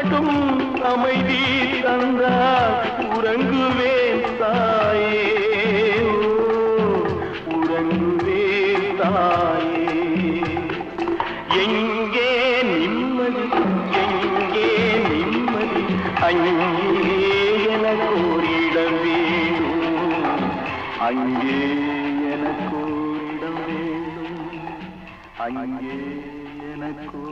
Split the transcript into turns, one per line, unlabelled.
மட்டும் அமைதி தந்தால் உறங்குவேன் தாயே, உறங்குவேன் தாயே. எங்கே நிம்மதி, எங்கே நிம்மதி, அங்கே எனக்கு ஒரு இடம் வேணும், அங்கே எனக்கு ஒரு இடம் வேணும், அங்கே எனக்கு